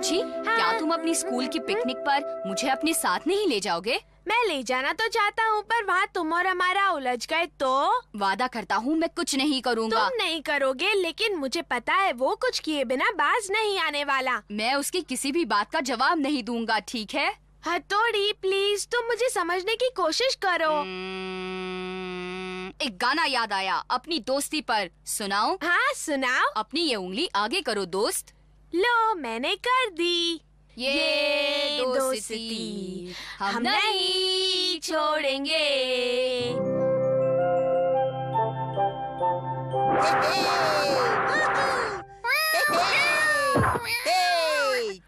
Kenichi, क्या तुम अपनी स्कूल की पिकनिक पर मुझे अपने साथ नहीं ले जाओगे? मैं ले जाना तो चाहता हूँ, पर वहाँ तुम और हमारा उलझ गए तो? वादा करता हूँ मैं कुछ नहीं करूँगा। तुम नहीं करोगे, लेकिन मुझे पता है वो कुछ किए बिना बाज नहीं आने वाला। मैं उसकी किसी भी बात का जवाब नहीं दूंगा, ठीक है? हथौड़ी प्लीज, तुम मुझे समझने की कोशिश करो। एक गाना याद आया अपनी दोस्ती पर, सुनाओ? हाँ सुनाओ। अपनी ये उंगली आगे करो दोस्त। लो मैंने कर दी। ये दोस्ती हम नहीं छोड़ेंगे।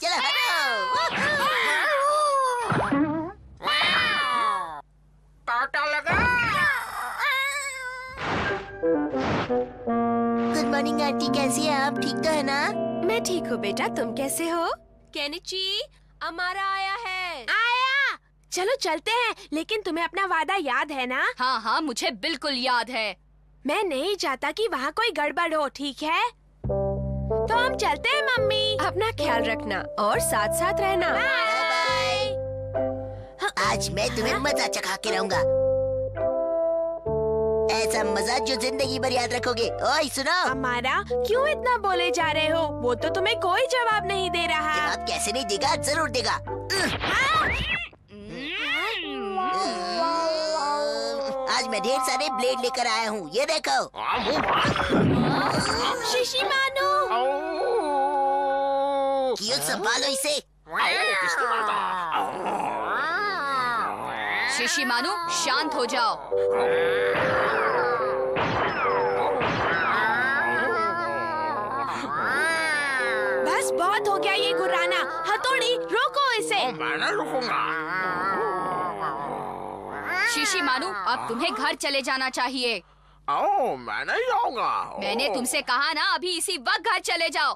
चलो टाटा लगा। गुड मॉर्निंग आंटी, कैसी है आप? ठीक तो है ना? मैं ठीक हूँ बेटा, तुम कैसे हो? केनिची, अमारा आया है। आया। चलो चलते हैं, लेकिन तुम्हें अपना वादा याद है ना? हाँ हाँ, मुझे बिल्कुल याद है। मैं नहीं चाहता कि वहाँ कोई गड़बड़ हो, ठीक है? तो हम चलते हैं मम्मी। अपना ख्याल रखना और साथ साथ रहना। बाय। आज मैं तुम्हें मजा चखा के रहूंगा, ऐसा मजा जो जिंदगी भर याद रखोगे। ओए सुनो, हमारा क्यों इतना बोले जा रहे हो? वो तो तुम्हें कोई जवाब नहीं दे रहा। जवाब कैसे नहीं देगा? जरूर देगा। आज मैं ढेर सारे ब्लेड लेकर आया हूँ, ये देखो। शिशिमानु, क्यों संभालो इसे। शिशिमानु, शांत हो जाओ। बस बहुत हो गया ये गुर्राना। हथौड़ी रोको इसे। मैं नहीं रुकूंगा। शिशिमानु, अब तुम्हें घर चले जाना चाहिए। ओ, मैं नहीं जाऊंगा। मैंने तुमसे कहा ना, अभी इसी वक्त घर चले जाओ।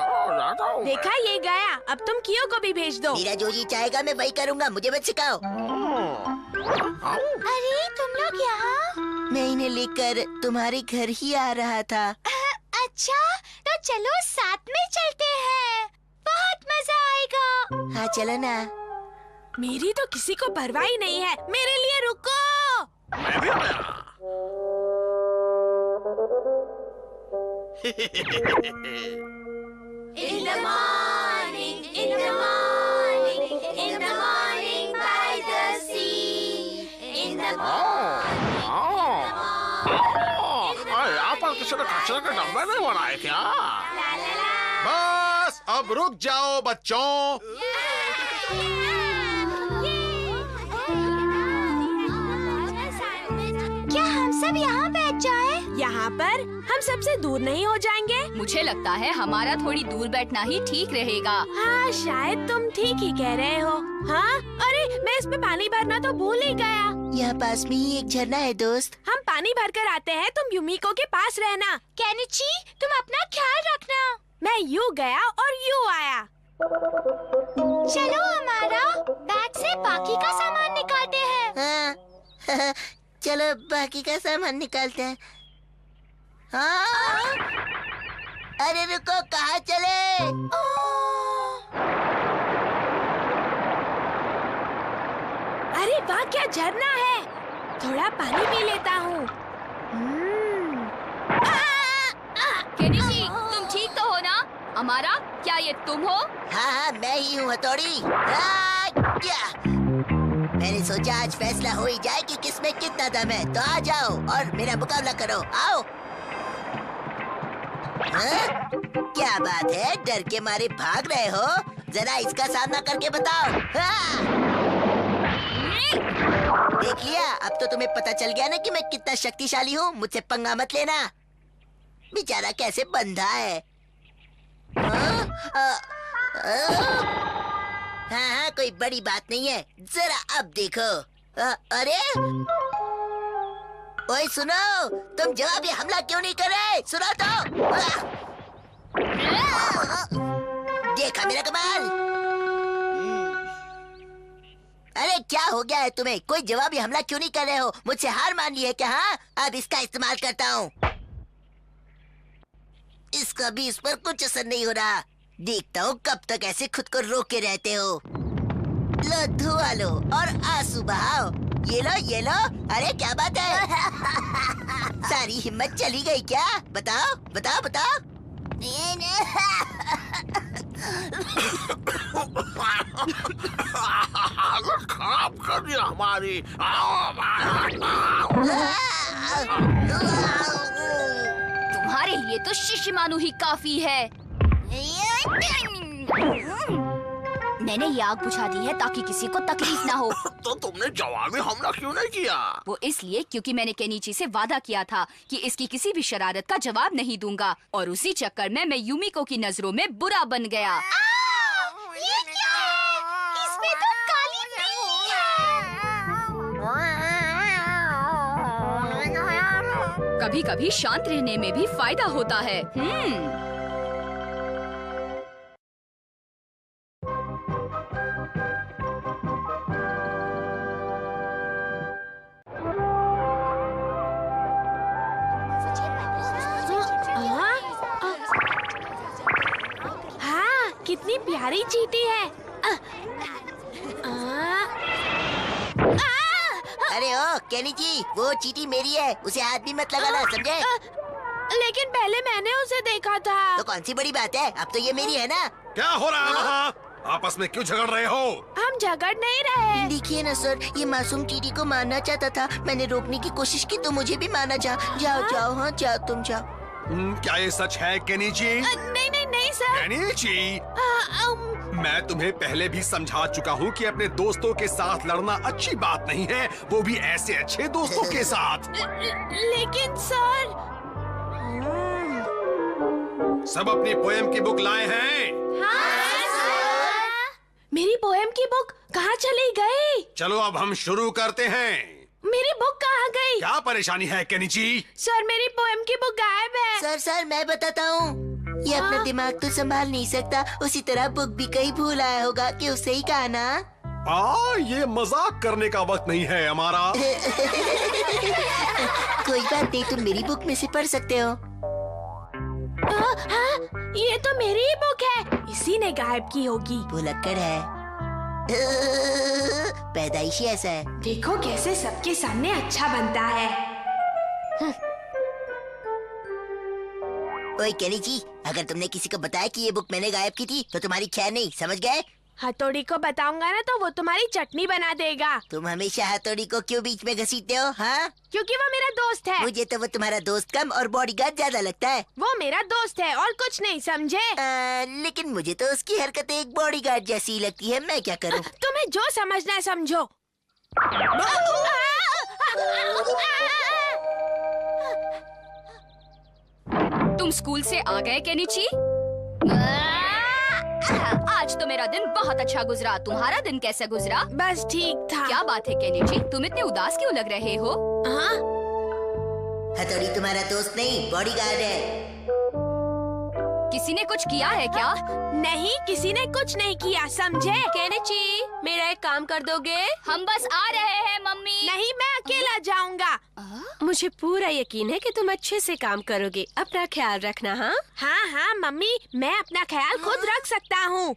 जाता हूँ। देखा, ये गया। अब तुम कियो को भी भेज दो। मेरा जो जी चाहेगा मैं वही करूँगा, मुझे मत सिखाओ। अरे तुम लोग यहाँ? मैं इन्हें लेकर तुम्हारे घर ही आ रहा था। अच्छा, तो चलो साथ में चलते हैं, बहुत मजा आएगा। हाँ चलो ना। मेरी तो किसी को परवाह ही नहीं है। मेरे लिए रुको। मैं भी आया। In the morning, in the morning, in the morning by the sea, in the morning. यहाँ पर किसी ने कचरे के डब्बे नहीं बनाए क्या? बस अब रुक जाओ बच्चों। क्या हम सब यहाँ बैठ जाए? यहाँ पर हम सबसे दूर नहीं हो जाएंगे? मुझे लगता है हमारा थोड़ी दूर बैठना ही ठीक रहेगा। हाँ, शायद तुम ठीक ही कह रहे हो। हाँ, अरे मैं इसमें पानी भरना तो भूल ही गया। यहाँ पास में ही एक झरना है दोस्त। हम पानी भर कर आते हैं, तुम यूमिको के पास रहना। केनिची, तुम अपना ख्याल रखना। मैं यूं गया और यूं आया। चलो हमारा बैग से बाकी का सामान निकालते हैं। हाँ चलो बाकी का सामान निकालते हैं। हाँ? अरे रुको, कहाँ चले? अरे वाह, क्या झरना है। थोड़ा पानी पी लेता हूँ। केनिची, तुम ठीक तो हो ना? हमारा, क्या ये तुम हो? हाँ हाँ मैं ही हूँ हथौड़ी। मैंने सोचा आज फैसला हो ही जाए कि किसमें कितना दम है। तो आ जाओ और मेरा मुकाबला करो, आओ। हाँ? क्या बात है, डर के मारे भाग रहे हो? जरा इसका सामना करके बताओ। हाँ? देख लिया, अब तो तुम्हें पता चल गया ना कि मैं कितना शक्तिशाली हूँ। मुझसे पंगा मत लेना। बेचारा कैसे बंधा है। हाँ कोई बड़ी बात नहीं है, जरा अब देखो। अरे ओए सुनो, तुम जवाबी हमला क्यों नहीं कर रहे? सुनो तो। देखा मेरा कमाल। अरे क्या हो गया है तुम्हें? कोई जवाबी हमला क्यों नहीं कर रहे हो? मुझसे हार मान ली है क्या? हाँ, अब इसका इस्तेमाल करता हूँ। इसका भी इस पर कुछ असर नहीं हो रहा। देखता हूँ कब तक ऐसे खुद को रोके रहते हो। लो धुआं लो और आंसू बहाओ। ये लो। अरे क्या बात है? सारी हिम्मत चली गई क्या? बताओ। हालत खराब कर दी हमारी। तुम्हारे लिए तो शिशिमानु ही काफी है। मैंने ये आग बुझा दी है ताकि किसी को तकलीफ ना हो। तो तुमने जवाबी हमला क्यों नहीं किया? वो इसलिए क्योंकि मैंने केनिची से वादा किया था कि इसकी किसी भी शरारत का जवाब नहीं दूंगा, और उसी चक्कर में मैं यूमिको की नजरों में बुरा बन गया। ये क्या है? इसमें तो काली बिल्ली है। कभी कभी शांत रहने में भी फायदा होता है। हाँ, कितनी प्यारी चींटी है। अरे ओ केनिची, वो चींटी मेरी है, उसे हाथ भी मत लगाना, समझे? लेकिन पहले मैंने उसे देखा था। तो कौन सी बड़ी बात है, अब तो ये मेरी है ना। क्या हो रहा है वहाँ? आपस में क्यों झगड़ रहे हो? हम झगड़ नहीं रहे। देखिए ना सर, ये मासूम चींटी को मारना चाहता था। मैंने रोकने की कोशिश की तो मुझे भी मारना चाहा। जाओ, तुम जाओ। क्या ये सच है केनिची? नहीं सर। केनिची, मैं तुम्हें पहले भी समझा चुका हूँ कि अपने दोस्तों के साथ लड़ना अच्छी बात नहीं है, वो भी ऐसे अच्छे दोस्तों के साथ। लेकिन सर। सब अपनी पोएम की बुक लाए हैं? मेरी पोएम की बुक कहाँ चली गई? चलो अब हम शुरू करते हैं। मेरी बुक कहाँ गई? क्या परेशानी है केनिची? सर, मेरी पोएम की बुक गायब है। सर मैं बताता हूँ। ये अपना दिमाग तो संभाल नहीं सकता, उसी तरह बुक भी कहीं भूल आया होगा कि उसे ही कहा ना। ये मजाक करने का वक्त नहीं है हमारा। कोई बात नहीं, तुम मेरी बुक में से पढ़ सकते हो। ये तो मेरी ही बुक है, इसी ने गायब की होगी। भुलक्कड़ है। पैदाइशी ऐसा है। देखो कैसे सबके सामने अच्छा बनता है। ओए केनिची, अगर तुमने किसी को बताया कि ये बुक मैंने गायब की थी तो तुम्हारी खैर नहीं, समझ गए? हथौड़ी को बताऊंगा ना तो वो तुम्हारी चटनी बना देगा। तुम हमेशा हथौड़ी को क्यों बीच में घसीटते हो? हाँ, क्योंकि वो मेरा दोस्त है। मुझे तो वो तुम्हारा दोस्त कम और बॉडीगार्ड ज्यादा लगता है। वो मेरा दोस्त है और कुछ नहीं, समझे? लेकिन मुझे तो उसकी हरकतें एक बॉडीगार्ड जैसी लगती है, मैं क्या करूं? तुम्हें जो समझना है समझो। तुम स्कूल से आ गए केनिची? आज तो मेरा दिन बहुत अच्छा गुजरा। तुम्हारा दिन कैसे गुजरा? बस ठीक था। क्या बात है केनिची, तुम इतने उदास क्यों लग रहे हो? हाँ? हथौड़ी तुम्हारा दोस्त नहीं, बॉडीगार्ड है। किसी ने कुछ किया है क्या? नहीं, किसी ने कुछ नहीं किया, समझे? केनिची, मेरा एक काम कर दोगे? हम बस आ रहे हैं मम्मी। नहीं, मैं अकेला जाऊंगा। मुझे पूरा यकीन है कि तुम अच्छे से काम करोगे। अपना ख्याल रखना। हाँ हाँ मम्मी, मैं अपना ख्याल खुद रख सकता हूँ।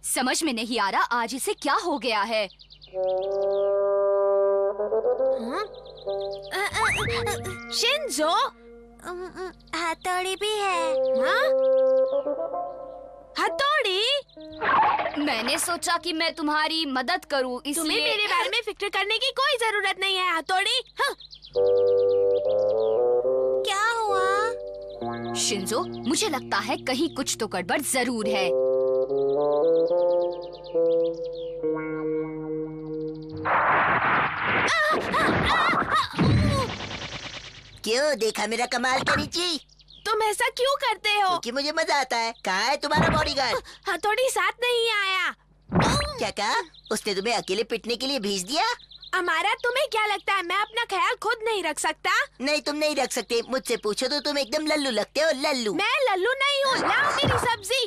समझ में नहीं आ रहा आज इसे क्या हो गया है। शिंजो, हथौड़ी भी है। हाँ? हथौड़ी? मैंने सोचा कि मैं तुम्हारी मदद करूं, तुम्हें इसलिए मेरे बारे में फिक्र करने की कोई जरूरत नहीं है, हथौड़ी। हाँ? क्या हुआ? शिंजो, मुझे लगता है कहीं कुछ तो गड़बड़ जरूर है। क्यों, देखा मेरा कमाल केनिची? तुम ऐसा क्यों करते हो? क्योंकि मुझे मजा आता है। कहाँ है तुम्हारा बॉडीगार्ड? हथौड़ी साथ नहीं आया। क्या कहा? उसने तुम्हें अकेले पिटने के लिए भेज दिया? हमारा, तुम्हें क्या लगता है मैं अपना ख्याल खुद नहीं रख सकता? नहीं, तुम नहीं रख सकते। मुझसे पूछो तो तुम एकदम लल्लू लगते हो, लल्लू। मैं लल्लू नहीं हूँ। लाओ मेरी सब्जी।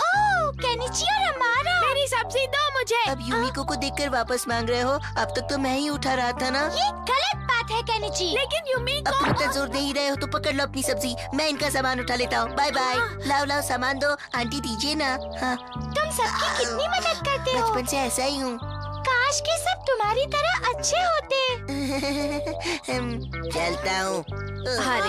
ओह, केनिची और हमारा। मेरी सब्जी दो मुझे। अब यूमिको को देखकर वापस मांग रहे हो? अब तक तो मैं ही उठा रहा था ना। ये गलत बात है है केनिची। लेकिन यूमी अब तुम इतना जोर दे ही रहे हो तो पकड़ लो अपनी सब्जी, मैं इनका सामान उठा लेता हूँ। Bye bye. लाओ लाओ सामान दो, आंटी दीजिए ना। हाँ, तुम सबकी कितनी मदद करते हो। बचपन से ऐसा ही हूँ। काश के सब तुम्हारी तरह अच्छे होते। चलता हूँ। अरे